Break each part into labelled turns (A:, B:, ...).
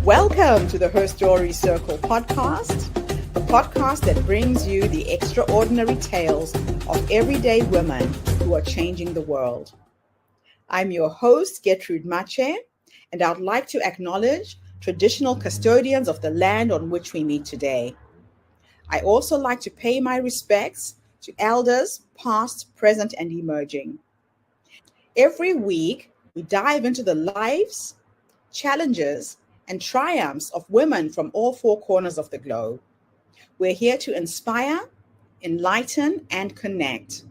A: Welcome to the Her Story Circle podcast, the podcast that brings you the extraordinary tales of everyday women who are changing the world. I'm your host, Gertrude Mache, and I'd like to acknowledge traditional custodians of the land on which we meet today. I also like to pay my respects to elders, past, present, and emerging. Every week, we dive into the lives, challenges, and triumphs of women from all four corners of the globe. We're here to inspire, enlighten, and connect,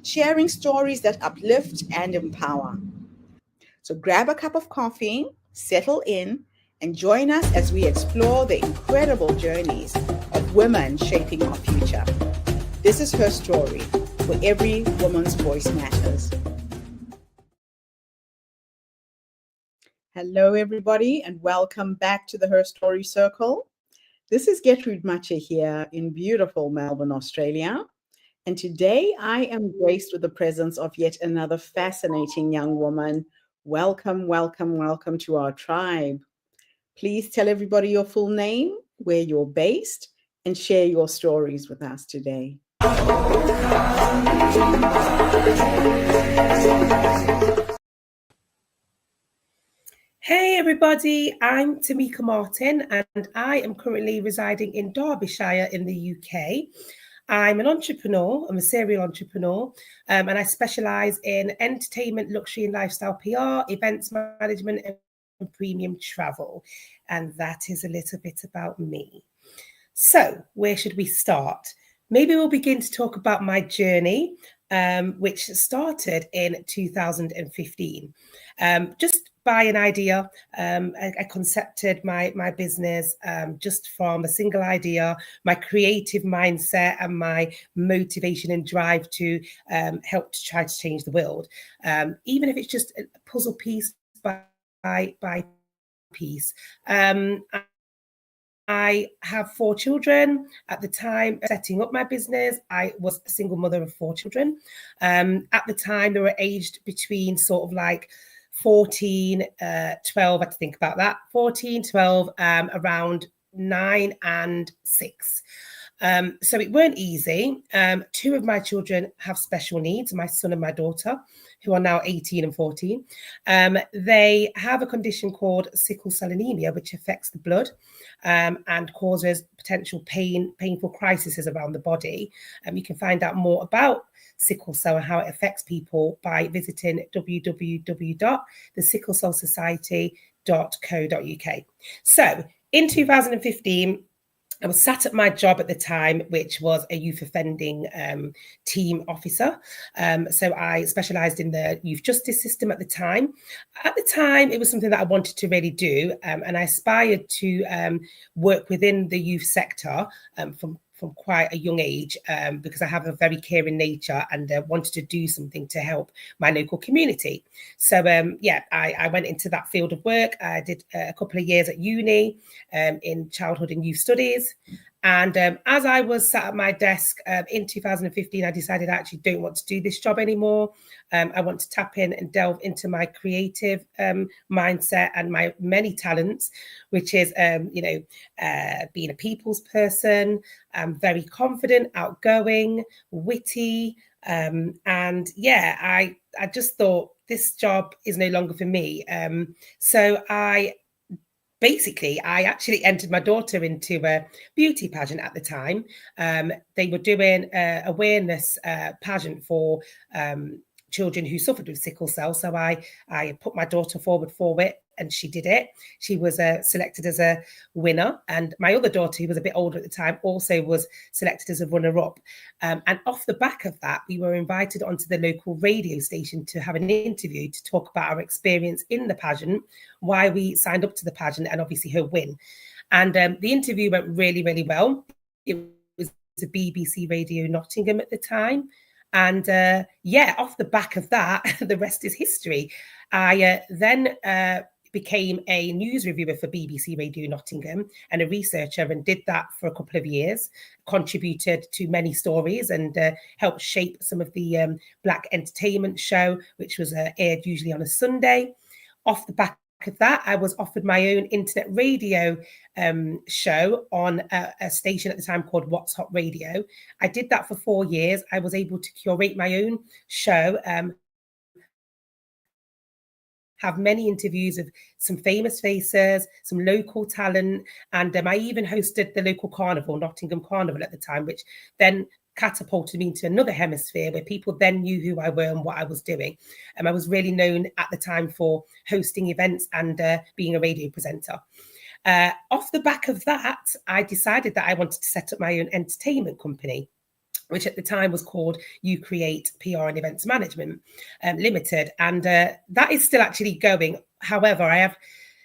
A: sharing stories that uplift and empower. So grab a cup of coffee, settle in, and join us as we explore the incredible journeys of women shaping our future. This is Her Story, where every woman's voice matters. Hello, everybody, and welcome back to the Her Story Circle. This is Gertrude Mache here in beautiful Melbourne, Australia. And today I am graced with the presence of yet another fascinating young woman. Welcome, welcome, welcome to our tribe. Please tell everybody your full name, where you're based, and share your stories with us today.
B: Hey everybody, I'm Tamika Martin and I am currently residing in Derbyshire in the UK. I'm an entrepreneur, I'm a serial entrepreneur, and I specialise in entertainment, luxury and lifestyle PR, events management and premium travel. And that is a little bit about me. So where should we start? Maybe we'll begin to talk about my journey, which started in 2015. Just by an idea, I concepted my business just from a single idea, my creative mindset and my motivation and drive to help to try to change the world, even if it's just a puzzle piece by piece. I have 4 children. At the time setting up my business, I was a single mother of 4 children. At the time, they were aged between sort of like 14, 12, I had to think about that, 14, 12, around 9 and 6. So it weren't easy. 2 of my children have special needs, my son and my daughter, who are now 18 and 14. They have a condition called sickle cell anemia, which affects the blood and causes potential painful crises around the body. You can find out more about sickle cell and how it affects people by visiting www.thesicklecellsociety.co.uk. So in 2015, I was sat at my job at the time, which was a youth offending team officer. So I specialised in the youth justice system at the time. At the time, it was something that I wanted to really do, and I aspired to work within the youth sector from quite a young age, because I have a very caring nature and wanted to do something to help my local community. So I went into that field of work. I did a couple of years at uni in childhood and youth studies. And as I was sat at my desk in 2015, I decided I actually don't want to do this job anymore. I want to tap in and delve into my creative mindset and my many talents, which is, being a people's person. I'm very confident, outgoing, witty. I just thought this job is no longer for me. So I actually entered my daughter into a beauty pageant at the time. They were doing an awareness pageant for children who suffered with sickle cell. So I put my daughter forward for it, and she did it. She was selected as a winner. And my other daughter, who was a bit older at the time, also was selected as a runner-up. And off the back of that, we were invited onto the local radio station to have an interview to talk about our experience in the pageant, why we signed up to the pageant, and obviously her win. And the interview went really, really well. It was a BBC Radio Nottingham at the time. And off the back of that, the rest is history. I then became a news reviewer for BBC Radio Nottingham and a researcher, and did that for a couple of years, contributed to many stories and helped shape some of the Black entertainment show, which was aired usually on a Sunday. Off the back of that, I was offered my own internet radio show on a station at the time called What's Hot Radio. I did that for 4 years. I was able to curate my own show, have many interviews of some famous faces, some local talent, and I even hosted the local carnival, Nottingham Carnival at the time, which then catapulted me into another hemisphere where people then knew who I were and what I was doing. I was really known at the time for hosting events and being a radio presenter. Off the back of that, I decided that I wanted to set up my own entertainment company, which at the time was called Curate PR and Events Management Limited. And that is still actually going. However, I have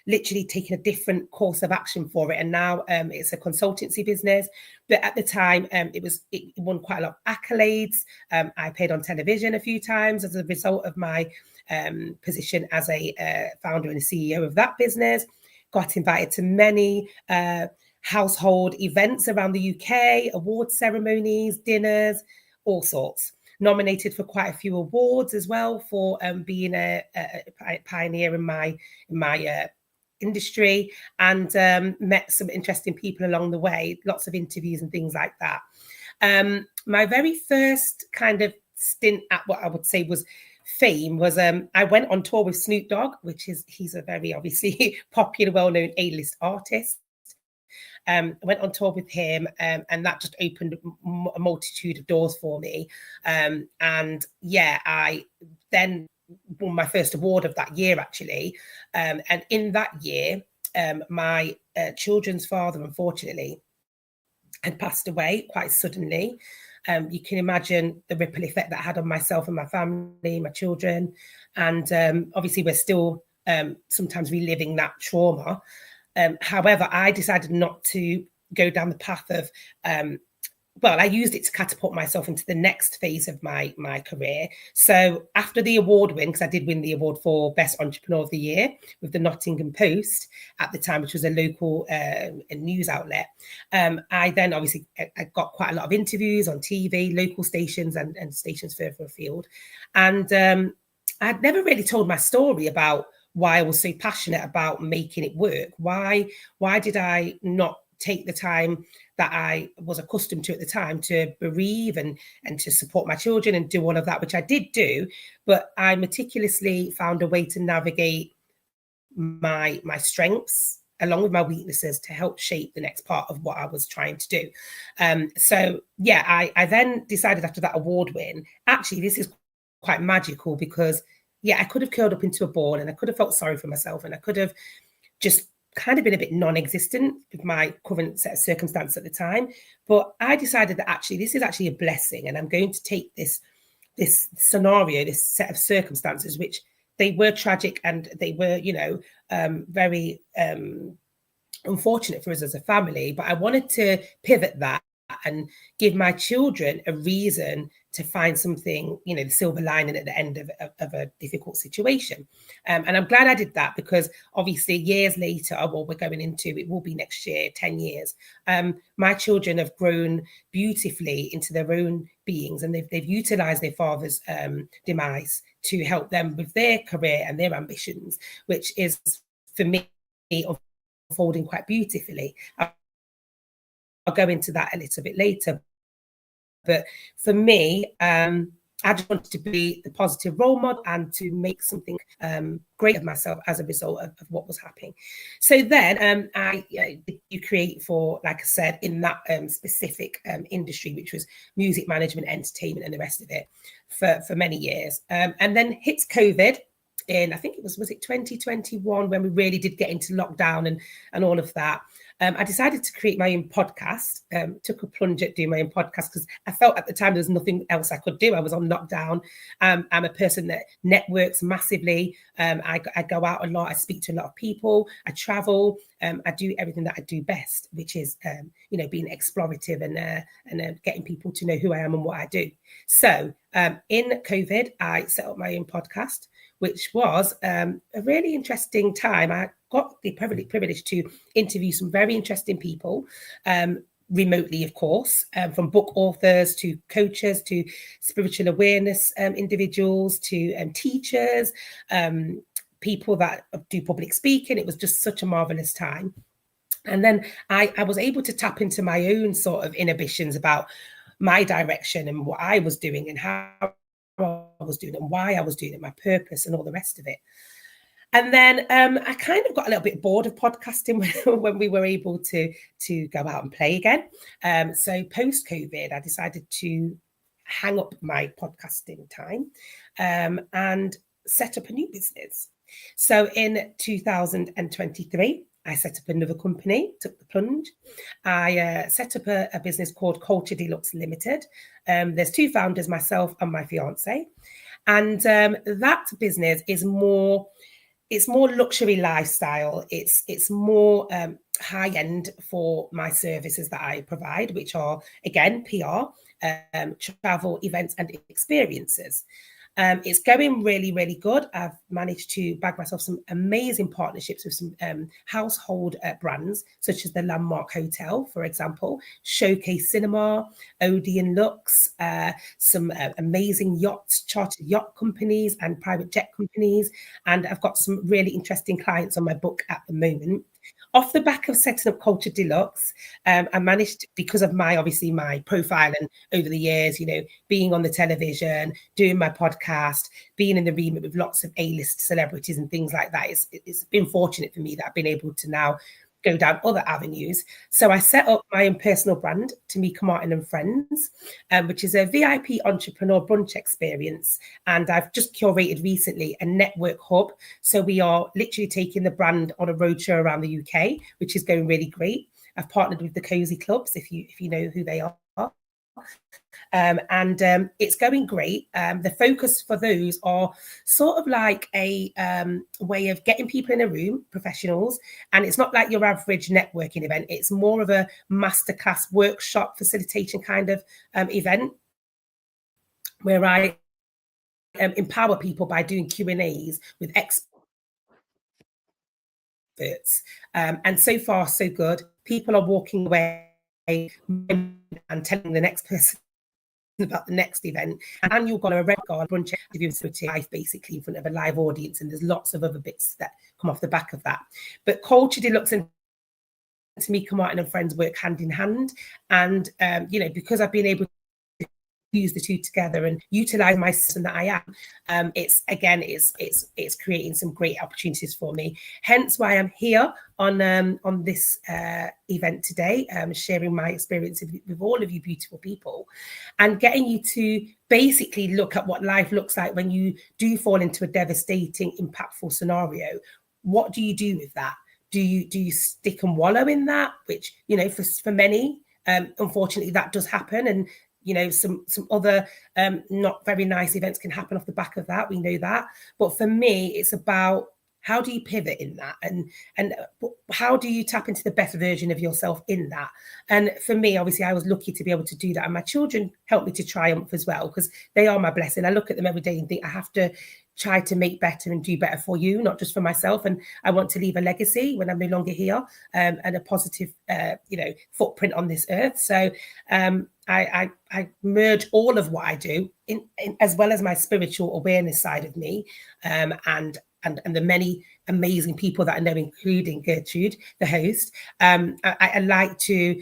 B: literally taken a different course of action for it. And now it's a consultancy business. But at the time, it won quite a lot of accolades. I appeared on television a few times as a result of my position as a founder and a CEO of that business. Got invited to many household events around the UK, award ceremonies, dinners, all sorts. Nominated for quite a few awards as well for being a pioneer in my industry, and met some interesting people along the way, lots of interviews and things like that. My very first kind of stint at what I would say was fame was I went on tour with Snoop Dogg, he's a very obviously popular, well-known A-list artist. I went on tour with him, and that just opened a multitude of doors for me. And yeah, I then won my first award of that year, actually. And in that year, my children's father, unfortunately, had passed away quite suddenly. You can imagine the ripple effect that had on myself and my family, my children. And obviously, we're still sometimes reliving that trauma. However, I decided not to go down the path of, I used it to catapult myself into the next phase of my career. So after the award win, because I did win the award for Best Entrepreneur of the Year with the Nottingham Post at the time, which was a local news outlet, I then obviously I got quite a lot of interviews on TV, local stations and stations further afield. And I'd never really told my story about why I was so passionate about making it work. Why did I not take the time that I was accustomed to at the time to bereave and to support my children and do all of that, which I did do, but I meticulously found a way to navigate my strengths along with my weaknesses to help shape the next part of what I was trying to do. I then decided after that award win, actually, this is quite magical because I could have curled up into a ball and I could have felt sorry for myself and I could have just kind of been a bit non-existent with my current set of circumstances at the time. But I decided that actually this is actually a blessing, and I'm going to take this scenario, this set of circumstances, which they were tragic and they were, very unfortunate for us as a family. But I wanted to pivot that and give my children a reason to find something, the silver lining at the end of a difficult situation. And I'm glad I did that because obviously years later, we're going into, it will be next year, 10 years. My children have grown beautifully into their own beings, and they've utilized their father's demise to help them with their career and their ambitions, which is, for me, unfolding quite beautifully. I'll go into that a little bit later. But for me, I just wanted to be the positive role model and to make something great of myself as a result of what was happening. So then I create for, like I said, in that specific industry, which was music management, entertainment, and the rest of it for many years. And then hits COVID in, I think it was it 2021 when we really did get into lockdown and all of that. I decided to create my own podcast, took a plunge at doing my own podcast because I felt at the time there was nothing else I could do. I was on lockdown. I'm a person that networks massively. I go out a lot. I speak to a lot of people. I travel. I do everything that I do best, which is, being explorative and getting people to know who I am and what I do. So in COVID, I set up my own podcast, which was a really interesting time. I got the privilege to interview some very interesting people, remotely, of course, from book authors to coaches to spiritual awareness individuals to teachers, people that do public speaking. It was just such a marvelous time. And then I was able to tap into my own sort of inhibitions about my direction and what I was doing and how I was doing it and why I was doing it, my purpose and all the rest of it. And then I kind of got a little bit bored of podcasting when we were able to go out and play again. So post-COVID, I decided to hang up my podcasting time and set up a new business. So in 2023, I set up another company, took the plunge. I set up a business called Culture Deluxe Limited. There's two founders, myself and my fiance. And that business is more luxury lifestyle. It's more high end for my services that I provide, which are, again, PR, travel, events and experiences. It's going really, really good. I've managed to bag myself some amazing partnerships with some household brands, such as the Landmark Hotel, for example, Showcase Cinema, Odeon Lux, some amazing yachts, chartered yacht companies and private jet companies. And I've got some really interesting clients on my book at the moment. Off the back of setting up Culture Deluxe, I managed, because of my profile and over the years, being on the television, doing my podcast, being in the remit with lots of A-list celebrities and things like that. It's been fortunate for me that I've been able to now go down other avenues. So I set up my own personal brand, Tamika Martin and Friends, which is a VIP entrepreneur brunch experience. And I've just curated recently a network hub. So we are literally taking the brand on a roadshow around the UK, which is going really great. I've partnered with the Cozy Clubs, if you know who they are. And it's going great. The focus for those are sort of like a way of getting people in a room, professionals, and it's not like your average networking event. It's more of a masterclass workshop facilitation kind of event where I empower people by doing Q&As with experts. And so far, so good. People are walking away and telling the next person about the next event. An annual gala, a red gala, brunch, live basically in front of a live audience, and there's lots of other bits that come off the back of that. But Culture Deluxe and Tamika Martin and Friends work hand in hand, and because I've been able to use the two together and utilize my system that I am, it's creating some great opportunities for me. Hence why I'm here on this event today, sharing my experience with all of you beautiful people and getting you to basically look at what life looks like when you do fall into a devastating, impactful scenario. What do you do with that? Do you stick and wallow in that? Which, for many, unfortunately, that does happen. And some other not very nice events can happen off the back of that. We know that. But for me, it's about how do you pivot in that, and how do you tap into the best version of yourself in that? And for me, obviously, I was lucky to be able to do that. And my children helped me to triumph as well, because they are my blessing. I look at them every day and think I have to try to make better and do better for you, not just for myself. And I want to leave a legacy when I'm no longer here, and a positive, footprint on this earth. So I merge all of what I do in as well as my spiritual awareness side of me, and the many amazing people that I know, including Gertrude, the host. I like to,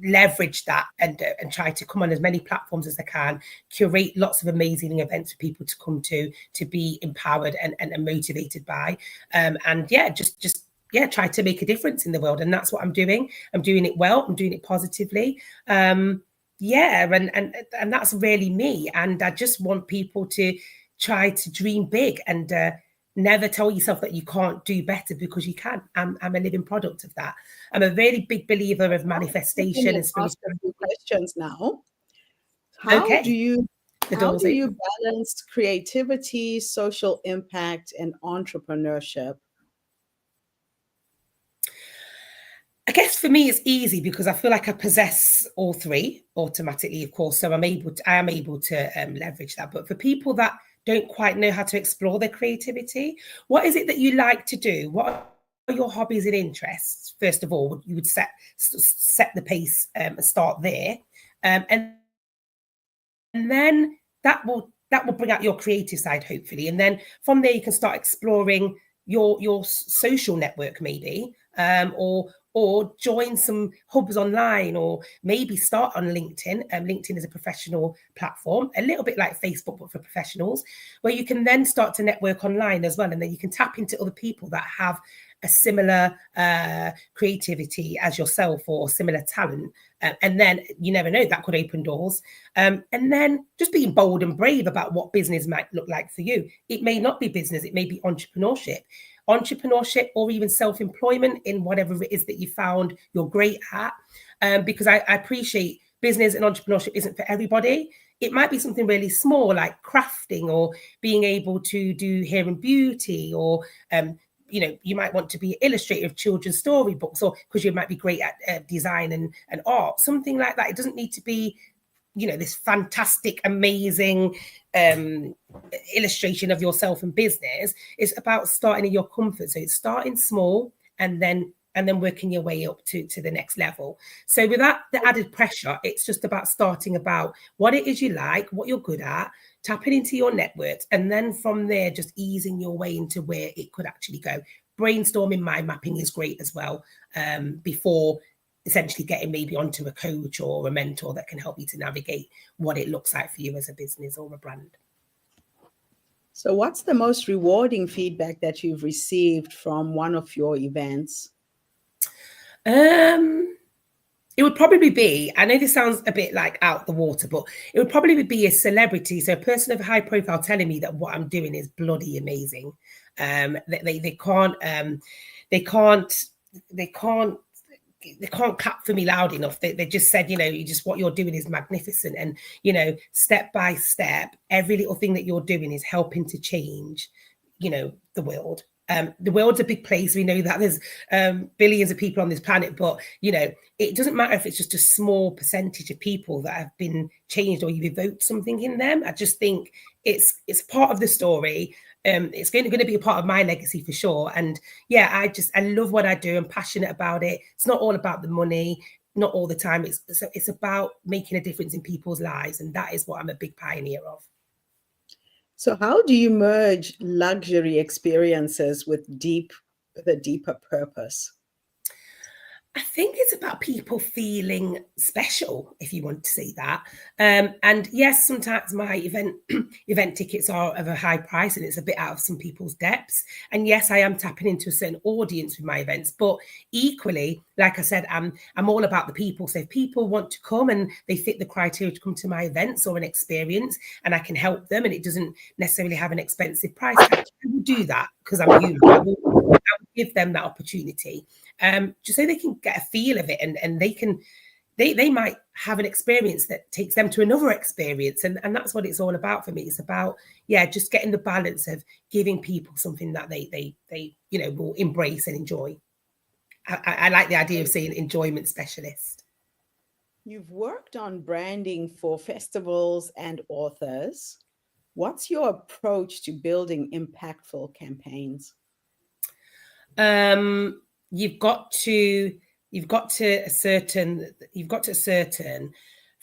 B: leverage that and try to come on as many platforms as I can, curate lots of amazing events for people to come to be empowered and motivated by, try to make a difference in the world. And that's what I'm doing. I'm doing it well. I'm doing it positively. And that's really me. And I just want people to try to dream big and never tell yourself that you can't do better, because you can. I'm a living product of that. I'm a very big believer of manifestation and spiritual.
A: Ask a few questions now. How do you balance creativity, social impact, and entrepreneurship?
B: I guess for me, it's easy because I feel like I possess all three automatically, of course. So I am able to leverage that. But for people that don't quite know how to explore their creativity, what is it that you like to do? What are your hobbies and interests? First of all, you would set the pace and start there. And then that will that will bring out your creative side, hopefully. And then from there, you can start exploring your social network, maybe, or join some hubs online, or maybe start on LinkedIn. LinkedIn is a professional platform, a little bit like Facebook, but for professionals, where you can then start to network online as well. And then you can tap into other people that have a similar creativity as yourself, or similar talent. And then you never know, that could open doors. And then just being bold and brave about what business might look like for you. It may not be business, it may be entrepreneurship, or even self-employment in whatever it is that you found you're great at. Because I appreciate business and entrepreneurship isn't for everybody. It might be something really small, like crafting, or being able to do hair and beauty, or you might want to be an illustrator of children's storybooks, or because you might be great at design and art, something like that. It doesn't need to be, this fantastic, amazing illustration of yourself and business. It's about starting in your comfort. So it's starting small and then working your way up to the next level. So without the added pressure, it's just about starting about what it is you like, what you're good at, tapping into your networks, and then from there, just easing your way into where it could actually go. Brainstorming, mind mapping is great as well, before essentially getting maybe onto a coach or a mentor that can help you to navigate what it looks like for you as a business or a brand.
A: So what's the most rewarding feedback that you've received from one of your events?
B: It would probably be, I know this sounds a bit like out the water, but it would probably be a celebrity, so a person of high profile telling me that what I'm doing is bloody amazing. They can't clap for me loud enough. They just said, what you're doing is magnificent. And, step by step, every little thing that you're doing is helping to change, the world. The world's a big place. We know that there's billions of people on this planet, but, it doesn't matter if it's just a small percentage of people that have been changed or you've evoked something in them. I just think it's part of the story. It's going to be a part of my legacy for sure. And yeah, I love what I do. I'm passionate about it. It's not all about the money, not all the time. It's about making a difference in people's lives. And that is what I'm a big pioneer of.
A: So how do you merge luxury experiences with a deeper purpose?
B: I think it's about people feeling special, if you want to say that. And yes, sometimes my event tickets are of a high price and it's a bit out of some people's depths. And yes, I am tapping into a certain audience with my events, but equally, like I said, I'm all about the people. So if people want to come and they fit the criteria to come to my events or an experience, and I can help them, and it doesn't necessarily have an expensive price tag, I will do that because I'm human. I will give them that opportunity, just so they can get a feel of it, and they might have an experience that takes them to another experience, and that's what it's all about for me. It's about just getting the balance of giving people something that they will embrace and enjoy. I like the idea of saying enjoyment specialist.
A: You've worked on branding for festivals and authors. What's your approach to building impactful campaigns?
B: You've got to ascertain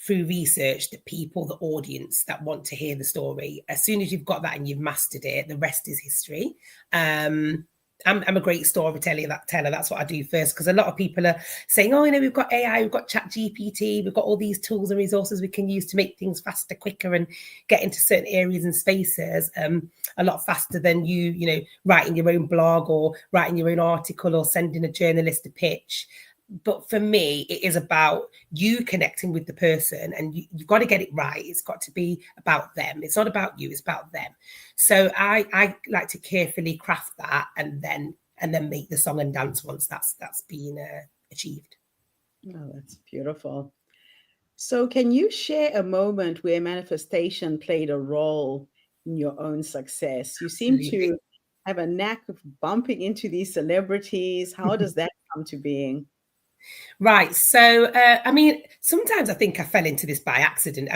B: through research the people, the audience that want to hear the story. As soon as you've got that and you've mastered it, the rest is history. I'm a great storyteller. That's what I do first, because a lot of people are saying, we've got AI, we've got ChatGPT, we've got all these tools and resources we can use to make things faster, quicker, and get into certain areas and spaces a lot faster than you writing your own blog or writing your own article or sending a journalist a pitch. But for me, it is about you connecting with the person, and you've got to get it right. It's got to be about them. It's not about you, it's about them. So I like to carefully craft that and then make the song and dance once that's been achieved.
A: Oh, that's beautiful. So can you share a moment where manifestation played a role in your own success? You seem to have a knack of bumping into these celebrities. How does that come to being?
B: Right. So, sometimes I think I fell into this by accident.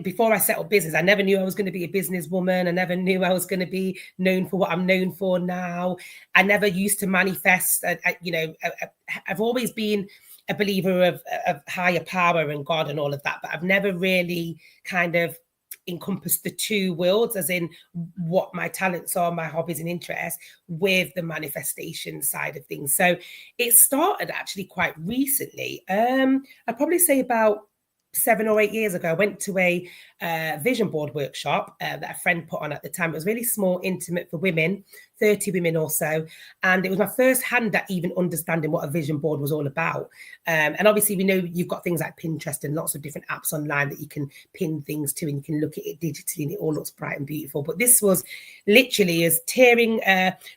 B: Before I set up business, I never knew I was going to be a businesswoman. I never knew I was going to be known for what I'm known for now. I never used to manifest. I've always been a believer of higher power and God and all of that, but I've never really kind of encompass the two worlds, as in what my talents are, my hobbies and interests, with the manifestation side of things. So it started actually quite recently. I'd probably say about 7 or 8 years ago, I went to a vision board workshop that a friend put on at the time. It was really small, intimate for women, 30 women or so. And it was my first hand at even understanding what a vision board was all about. And obviously, we know you've got things like Pinterest and lots of different apps online that you can pin things to, and you can look at it digitally and it all looks bright and beautiful. But this was literally as tearing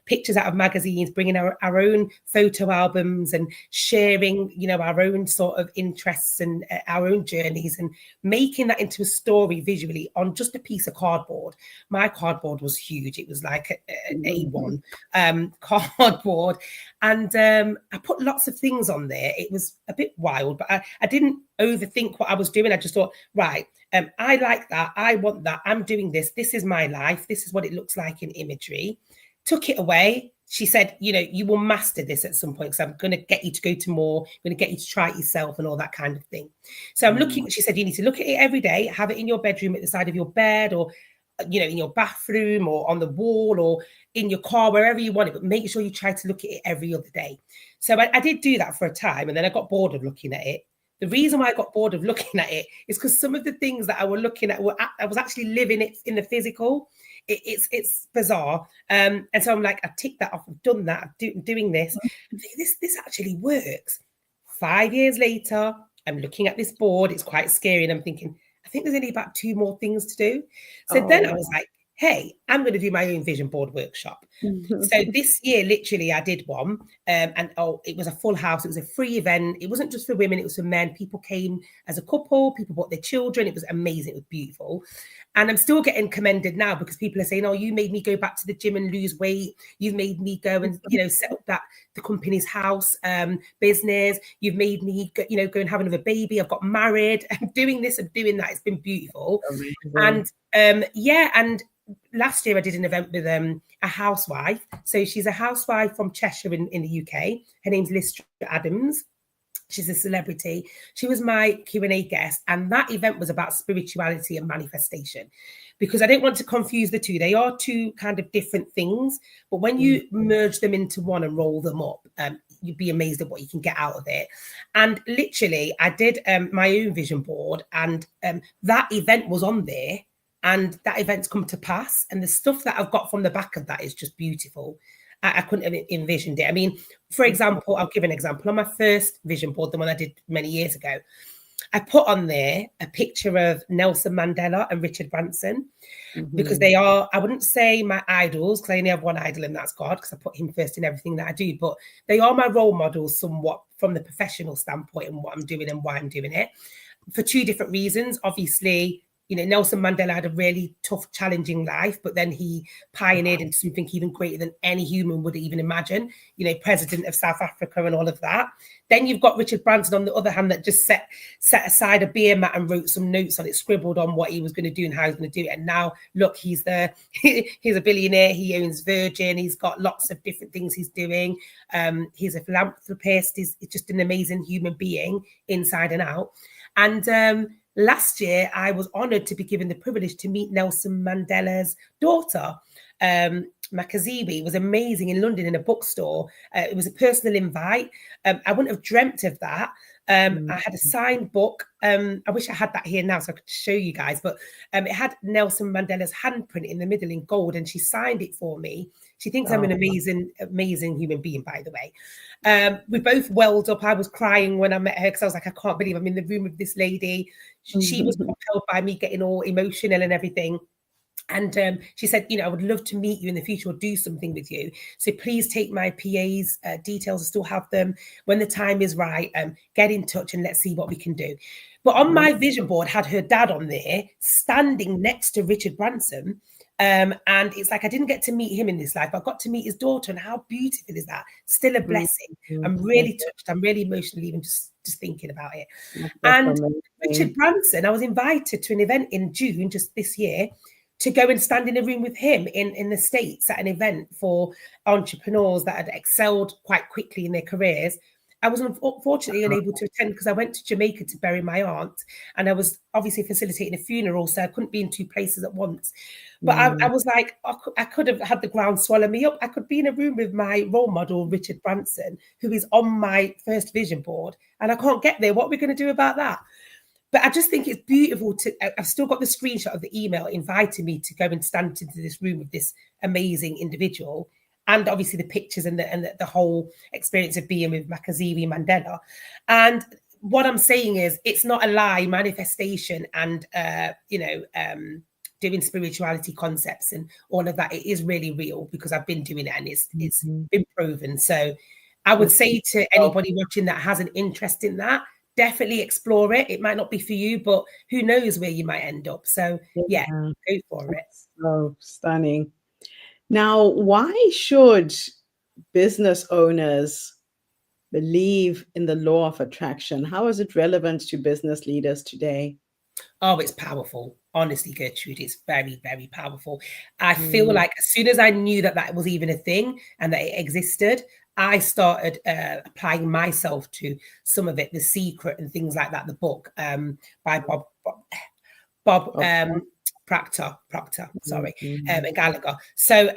B: pictures out of magazines, bringing our own photo albums and sharing, you know, our own sort of interests and our own journeys, and making that into a story visually on just a piece of cardboard. My cardboard was huge. It was like an A1 cardboard. And I put lots of things on there. It was a bit wild, but I didn't overthink what I was doing. I just thought, right, I like that. I want that. I'm doing this. This is my life. This is what it looks like in imagery. Took it away. She said, you know, you will master this at some point, because I'm going to get you to go to more, I'm going to get you to try it yourself and all that kind of thing. So I'm looking, she said, you need to look at it every day, have it in your bedroom at the side of your bed, or, you know, in your bathroom, or on the wall, or in your car, wherever you want it, but make sure you try to look at it every other day. So I did do that for a time, and then I got bored of looking at it. The reason why I got bored of looking at it is because some of the things that I was looking at, I was actually living it in the physical. It's bizarre. And so I'm like, I've ticked that off. I've done that. I'm doing this. This actually works. 5 years later, I'm looking at this board. It's quite scary. And I'm thinking, I think there's only about 2 more things to do. So then I was like, hey, I'm going to do my own vision board workshop. So this year, literally, I did one, and it was a full house. It was a free event. It wasn't just for women, it was for men. People came as a couple, people brought their children. It was amazing. It was beautiful. And I'm still getting commended now, because people are saying, oh, you made me go back to the gym and lose weight. You've made me go and, you know, set up the company's house business. You've made me, go and have another baby. I've got married. I'm doing this and doing that. It's been beautiful. Amazing. And last year I did an event with a housewife. So she's a housewife from Cheshire in the UK. Her name's Lystra Adams. She's a celebrity. She was my Q&A guest. And that event was about spirituality and manifestation, because I didn't want to confuse the two. They are two kind of different things. But when you merge them into one and roll them up, you'd be amazed at what you can get out of it. And literally, I did my own vision board, and that event was on there. And that event's come to pass. And the stuff that I've got from the back of that is just beautiful. I couldn't have envisioned it. I mean, for example, I'll give an example. On my first vision board, the one I did many years ago, I put on there a picture of Nelson Mandela and Richard Branson, because they are, I wouldn't say my idols, because I only have one idol, and that's God, because I put him first in everything that I do. But they are my role models somewhat from the professional standpoint, and what I'm doing and why I'm doing it, for 2 different reasons. Obviously, you know, Nelson Mandela had a really tough, challenging life, but then he pioneered into something even greater than any human would even imagine, you know, president of South Africa and all of that. Then you've got Richard Branson, on the other hand, that just set aside a beer mat and wrote some notes on it, scribbled on what he was going to do and how he was going to do it. And now, look, he's a billionaire. He owns Virgin. He's got lots of different things he's doing. He's a philanthropist. He's just an amazing human being inside and out. And last year, I was honoured to be given the privilege to meet Nelson Mandela's daughter, Makaziwe. It was amazing in London in a bookstore. It was a personal invite. I wouldn't have dreamt of that. I had a signed book. I wish I had that here now so I could show you guys, but it had Nelson Mandela's handprint in the middle in gold, and she signed it for me. She thinks I'm an amazing, amazing human being, by the way. We both welled up. I was crying when I met her, because I was like, I can't believe I'm in the room with this lady. She was compelled by me getting all emotional and everything. And she said, you know, I would love to meet you in the future or do something with you. So please take my PA's details. I still have them. When the time is right, get in touch and let's see what we can do. But on my vision board had her dad on there, standing next to Richard Branson. And it's like, I didn't get to meet him in this life, but I got to meet his daughter. And how beautiful is that? Still a blessing. I'm really touched. I'm really emotional, even just thinking about it. That's amazing. Richard Branson, I was invited to an event in June, just this year, to go and stand in a room with him in the States at an event for entrepreneurs that had excelled quite quickly in their careers. I was unfortunately unable to attend because I went to Jamaica to bury my aunt, and I was obviously facilitating a funeral, so I couldn't be in two places at once. But I was like, I could have had the ground swallow me up. I could be in a room with my role model, Richard Branson, who is on my first vision board, and I can't get there. What are we going to do about that? But I just think it's beautiful I've still got the screenshot of the email inviting me to go and stand into this room with this amazing individual. And obviously the pictures and the whole experience of being with Makaziri Mandela. And what I'm saying is it's not a lie, manifestation and, doing spirituality concepts and all of that. It is really real because I've been doing it and it's been proven. So I would say to anybody watching that has an interest in that, definitely explore it. It might not be for you, but who knows where you might end up. So yeah, go for it.
A: So stunning. Now, why should business owners believe in the law of attraction? How is it relevant to business leaders today?
B: Oh, it's powerful. Honestly, Gertrude, it's very, very powerful. I feel like as soon as I knew that was even a thing and that it existed, I started applying myself to some of it, The Secret and things like that, the book by Bob Proctor, and Gallagher. So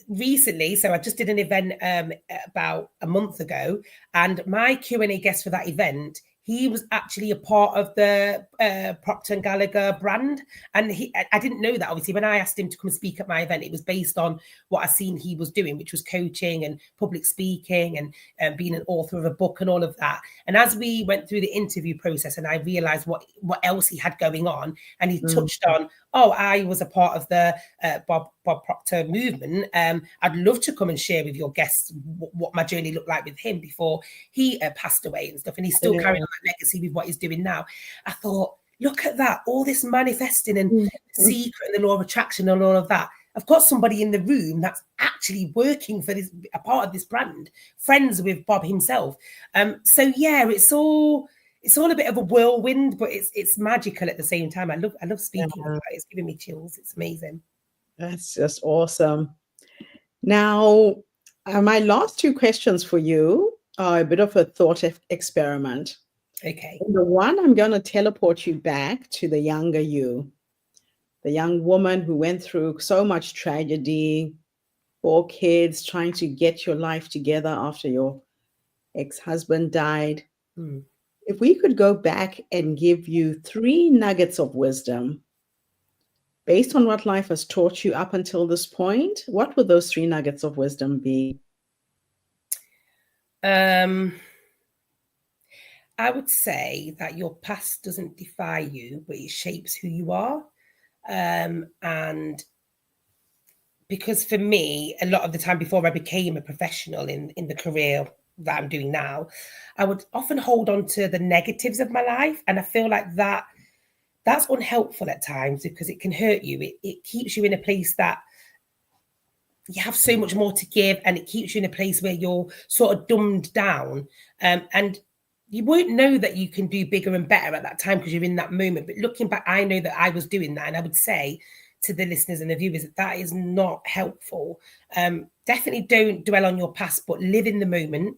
B: recently, I just did an event about a month ago, and my Q&A guest for that event, he was actually a part of the Procter and Gallagher brand. And I didn't know that, obviously. When I asked him to come and speak at my event, it was based on what I seen he was doing, which was coaching and public speaking and being an author of a book and all of that. And as we went through the interview process and I realized what else he had going on, and he touched on, I was a part of the Bob Proctor movement. I'd love to come and share with your guests what my journey looked like with him before he passed away and stuff. And he's still carrying on that legacy with what he's doing now. I thought, look at that, all this manifesting and The Secret and the law of attraction and all of that. I've got somebody in the room that's actually working for this, a part of this brand, friends with Bob himself. So yeah, it's all a bit of a whirlwind, but it's magical at the same time. I love speaking about it. It's giving me chills. It's amazing.
A: That's just awesome. Now, my last two questions for you are a bit of a thought experiment.
B: Okay.
A: The one, I'm going to teleport you back to the younger you, the young woman who went through so much tragedy, 4 kids, trying to get your life together after your ex-husband died. If we could go back and give you 3 nuggets of wisdom based on what life has taught you up until this point, what would those 3 nuggets of wisdom be?
B: I would say that your past doesn't define you, but it shapes who you are. And because for me, a lot of the time before I became a professional in the career that I'm doing now, I would often hold on to the negatives of my life. And I feel like that's unhelpful at times because it can hurt you. It keeps you in a place that you have so much more to give, and it keeps you in a place where you're sort of dumbed down. And you won't know that you can do bigger and better at that time because you're in that moment. But looking back, I know that I was doing that. And I would say to the listeners and the viewers that is not helpful. Definitely don't dwell on your past, but live in the moment.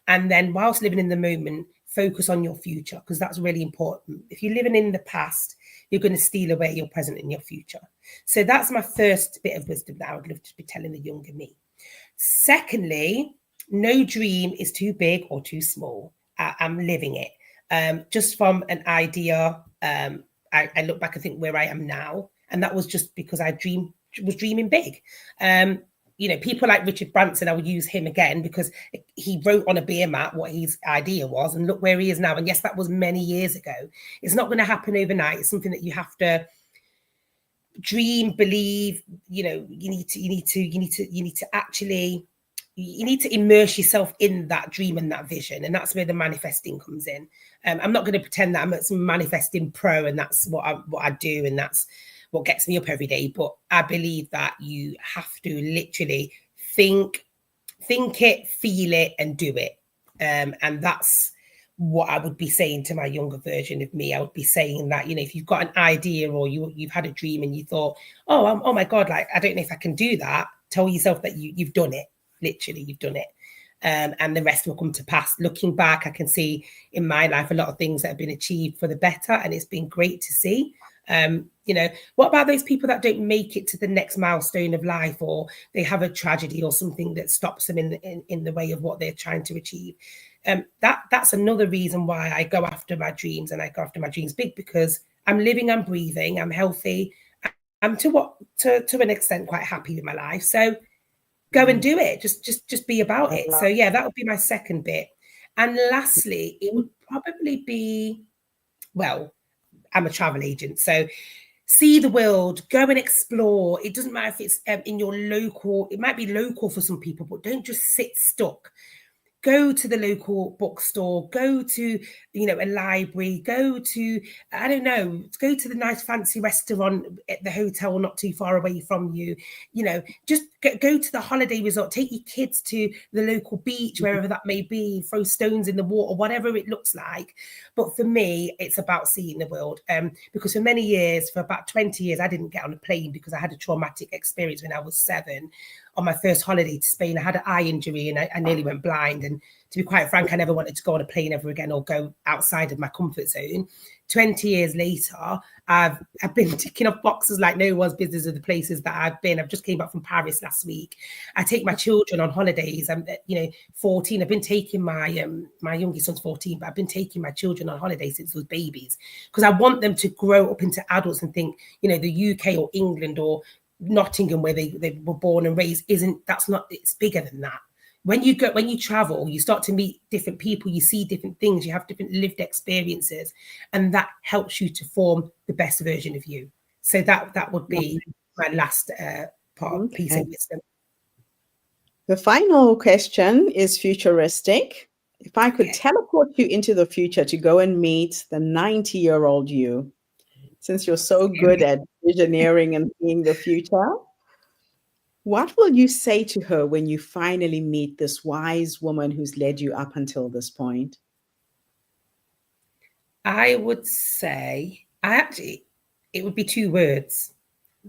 B: And then whilst living in the moment, focus on your future, because that's really important. If you're living in the past, you're going to steal away your present and your future. So that's my first bit of wisdom that I would love to be telling the younger me. Secondly, no dream is too big or too small. I'm living it. Just from an idea, I look back and think where I am now. And that was just because I was dreaming big. People like Richard Branson, I would use him again because he wrote on a beer mat what his idea was, and look where he is now. And yes, that was many years ago. It's not going to happen overnight. It's something that you have to dream, believe. You need to immerse yourself in that dream and that vision, and that's where the manifesting comes in. I'm not going to pretend that I'm a manifesting pro, and that's what I do, and that's what gets me up every day. But I believe that you have to literally think it, feel it, and do it. And that's what I would be saying to my younger version of me. I would be saying that, if you've got an idea or you've had a dream and you thought, oh my God, like, I don't know if I can do that. Tell yourself that you've done it. Literally, you've done it. and the rest will come to pass. Looking back, I can see in my life a lot of things that have been achieved for the better, and it's been great to see. What about those people that don't make it to the next milestone of life, or they have a tragedy or something that stops them in the way of what they're trying to achieve? That's another reason why I go after my dreams, and I go after my dreams big, because I'm living, I'm breathing, I'm healthy, I'm to an extent quite happy with my life. So go and do it. Just be about it. So yeah, that would be my second bit. And lastly, it would probably be, well, I'm a travel agent, so see the world, go and explore. It doesn't matter if it's in your local, it might be local for some people, but don't just sit stuck. Go to the local bookstore, go to, a library, go to, I don't know, go to the nice fancy restaurant at the hotel not too far away from you, just go to the holiday resort, take your kids to the local beach, wherever that may be, throw stones in the water, whatever it looks like. But for me, it's about seeing the world. Because for many years, for about 20 years, I didn't get on a plane because I had a traumatic experience when I was 7. On my first holiday to Spain, I had an eye injury and I nearly went blind. And to be quite frank, I never wanted to go on a plane ever again or go outside of my comfort zone. 20 years later, I've been ticking off boxes like no one's business of the places that I've been. I've just came back from Paris last week. I take my children on holidays. I'm 14. I've been taking my my youngest son's 14, but I've been taking my children on holidays since they was babies, because I want them to grow up into adults and think, the UK or England or Nottingham, where they were born and raised, it's bigger than that. When you travel, you start to meet different people, you see different things, you have different lived experiences, and that helps you to form the best version of you. So that would be my last piece of wisdom.
A: The final question is futuristic. If I could teleport you into the future to go and meet the 90-year-old you, since you're so good at visioneering and seeing the future, what will you say to her when you finally meet this wise woman who's led you up until this point?
B: I would say, it would be 2 words.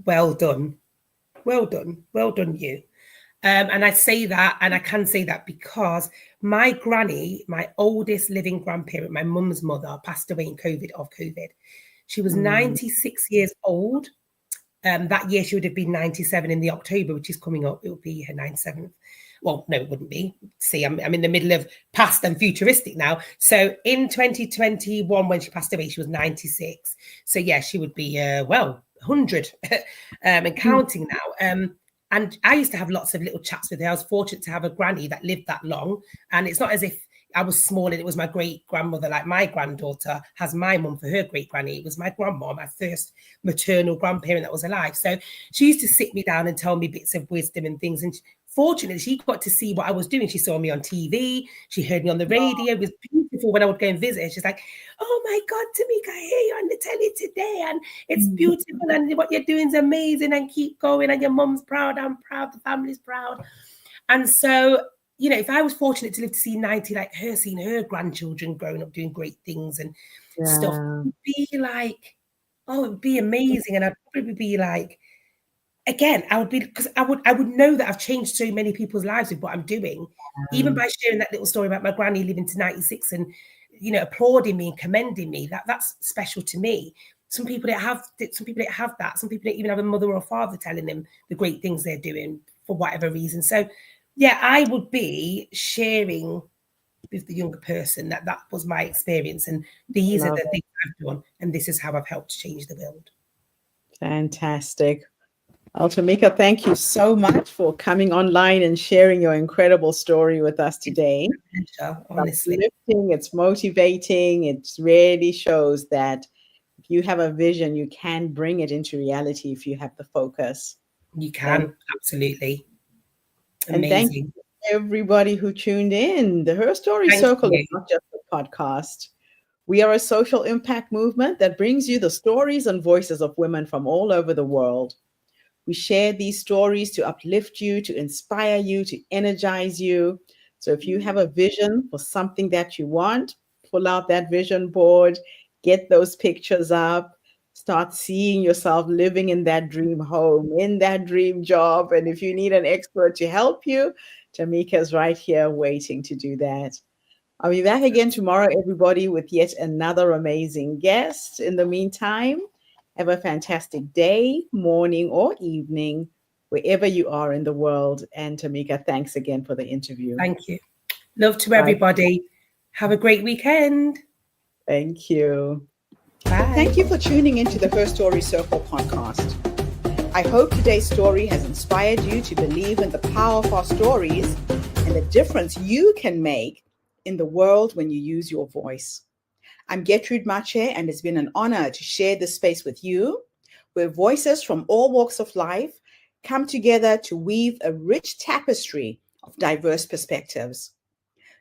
B: Well done. Well done. Well done, you. And I say that, and I can say that because my granny, my oldest living grandparent, my mum's mother, passed away of COVID. She was 96 years old. That year she would have been 97 in the October, which is coming up. It would be her 97th. Well, no, it wouldn't be. See, I'm in the middle of past and futuristic now. So in 2021, when she passed away, she was 96. So yeah, she would be 100 and counting now. And I used to have lots of little chats with her. I was fortunate to have a granny that lived that long. And it's not as if I was small and it was my great grandmother, like my granddaughter has my mum for her great granny. It was my grandma, my first maternal grandparent that was alive. So she used to sit me down and tell me bits of wisdom and things. And fortunately, she got to see what I was doing. She saw me on TV. She heard me on the radio. It was beautiful when I would go and visit her. She's like, oh my God, Tamika, I hear you on the telly today. And it's beautiful. And what you're doing is amazing. And keep going. And your mum's proud. I'm proud. The family's proud. And so, if I was fortunate to live to see 90, like her, seeing her grandchildren growing up doing great things and stuff, it would be like, it would be amazing. And I'd probably be like, again, I would be, because I would know that I've changed so many people's lives with what I'm doing, even by sharing that little story about my granny living to 96 and, applauding me and commending me. That's special to me. Some people don't have that. Some people don't even have a mother or father telling them the great things they're doing for whatever reason. So yeah, I would be sharing with the younger person that was my experience, and these are the things I've done, and this is how I've helped change the world.
A: Fantastic. Well, Tamika, thank you so much for coming online and sharing your incredible story with us today.
B: It's a pleasure, honestly.
A: It's uplifting, it's motivating. It really shows that if you have a vision, you can bring it into reality if you have the focus.
B: You can, absolutely. Amazing.
A: And thank you to everybody who tuned in. The Her Story Circle is not just a podcast. We are a social impact movement that brings you the stories and voices of women from all over the world. We share these stories to uplift you, to inspire you, to energize you. So if you have a vision for something that you want, pull out that vision board, get those pictures up, start seeing yourself living in that dream home, in that dream job. And if you need an expert to help you, Tamika's right here waiting to do that. I'll be back again tomorrow, everybody, with yet another amazing guest. In the meantime, have a fantastic day, morning, or evening, wherever you are in the world. And Tamika, thanks again for the interview.
B: Thank you. Love to
A: Bye.
B: everybody. Have a great weekend.
A: Thank you.
B: Bye.
A: Thank you for tuning into the Her Story Circle podcast. I hope today's story has inspired you to believe in the power of our stories and the difference you can make in the world when you use your voice. I'm Gertrude Mache, and it's been an honor to share this space with you, where voices from all walks of life come together to weave a rich tapestry of diverse perspectives.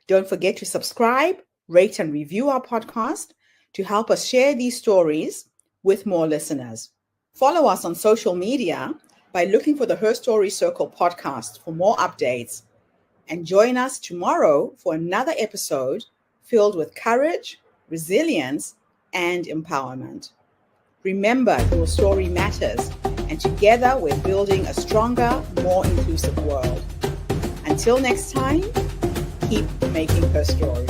A: Don't forget to subscribe, rate, and review our podcast to help us share these stories with more listeners. Follow us on social media by looking for the Her Story Circle podcast for more updates. And join us tomorrow for another episode filled with courage, resilience, and empowerment. Remember, your story matters, and together we're building a stronger, more inclusive world. Until next time, keep making her story.